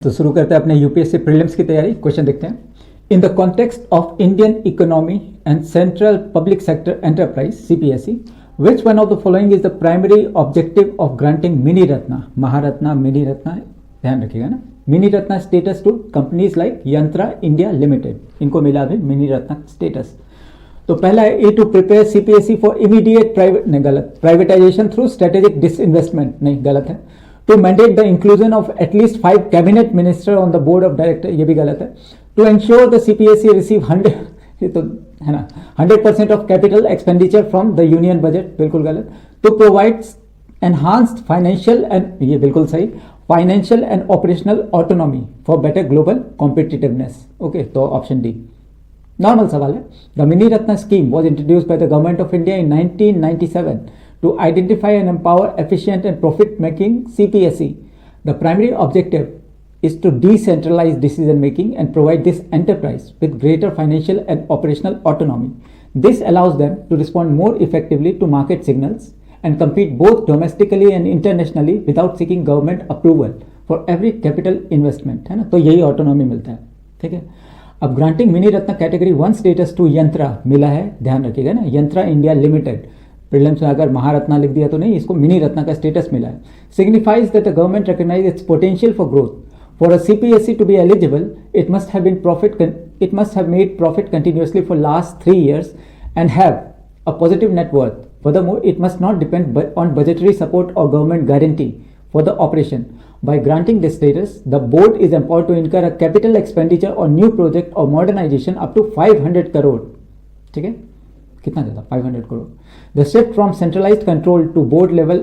तो शुरू करते हैं अपने यूपीएससी प्रीलिम्स की तैयारी। क्वेश्चन देखते हैं। In the context of Indian economy and central public sector enterprise CPSE, which one of the following is the primary objective of granting mini Ratna, Maharatna, mini Ratna, ध्यान रखिएगा ना, mini Ratna status to companies like Yantra India limited, इनको मिला भी mini Ratna status. तो पहला है A to prepare CPSE for immediate private, नहीं गलत, प्राइवेटाइजेशन थ्रू स्ट्रेटेजिक डिसइन्वेस्टमेंट, नहीं गलत है। To mandate the inclusion of at least 5 cabinet minister on the board of director, ये भी गलत है। To ensure the CPSE receive 100, ये तो है ना, 100% of capital expenditure from the union budget, बिल्कुल गलत। To provide enhanced financial and, ये बिल्कुल सही, financial and operational autonomy for better global competitiveness. Okay, तो ऑप्शन डी। नॉर्मल सवाल है। The mini Ratna scheme was introduced by the government of India in 1997 to identify and empower efficient and profit-making CPSE. The primary objective is to decentralize decision-making and provide this enterprise with greater financial and operational autonomy. This allows them to respond more effectively to market signals and compete both domestically and internationally without seeking government approval for every capital investment, है ना। तो यही autonomy मिलता है, ठीक है। अब granting mini Ratna category 1 status to Yantra मिला है, ध्यान रखिएगा ना, यंत्रा इंडिया लिमिटेड। प्रीलिम्स में अगर महारत्ना लिख दिया तो नहीं, इसको मिनी रत्ना का स्टेटस मिला है। Signifies that the government recognise its potential for growth. For a CPSE to be eligible, it must have made profit continuously for last 3 years and have a positive net worth. Furthermore, it must not depend on budgetary support or government guarantee for the operation. By granting this status, the board is empowered to incur a capital expenditure on new project or modernization up to 500 crore. ठीक है, कितना ज़्यादा, 500 crore. The shift from centralized control to board level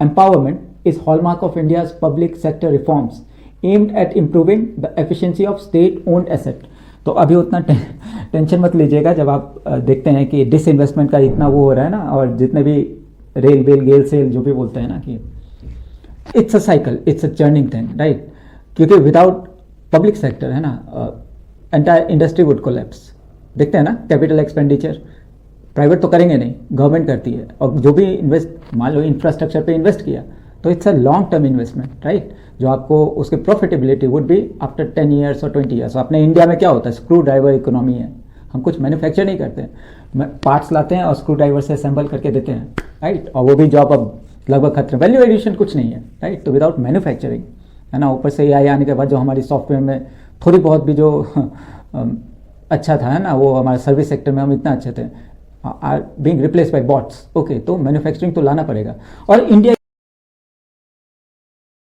empowerment is hallmark of India's public sector reforms aimed at improving the efficiency of state-owned asset. तो अभी उतना tension मत लीजिएगा जब आप देखते हैं कि डिसइन्वेस्टमेंट का इतना वो हो रहा है ना, और जितने भी रेल बेल गेल सेल जो भी बोलते हैं ना, कि it's a cycle, it's a churning thing, right. क्योंकि विदाउट पब्लिक सेक्टर है ना, एंटायर इंडस्ट्री वुड कोलैप्स। देखते हैं ना, कैपिटल एक्सपेंडिचर प्राइवेट तो करेंगे नहीं, गवर्नमेंट करती है। और जो भी इन्वेस्ट, मान लो इंफ्रास्ट्रक्चर पे इन्वेस्ट किया, तो it's a long term investment, right, जो आपको उसकी profitability would be after 10 years और 20 years। अपने इंडिया में क्या होता है, स्क्रू ड्राइवर इकोनॉमी है, हम कुछ मैन्युफैक्चर नहीं करते हैं, पार्ट्स लाते हैं और स्क्रू ड्राइवर से असेंबल करके देते हैं, राइट। और वो भी जॉब अब लगभग खत्म, वैल्यू एडिशन कुछ नहीं है, राइट। तो विदाउट मैन्युफैक्चरिंग, है ना, ऊपर से AI आने के बाद जो हमारी सॉफ्टवेयर में थोड़ी बहुत भी जो अच्छा था, है ना, वो हमारे सर्विस सेक्टर में हम इतना अच्छे थे, are being replace by bots. Okay, तो मैन्युफैक्चरिंग तो लाना पड़ेगा। और इंडिया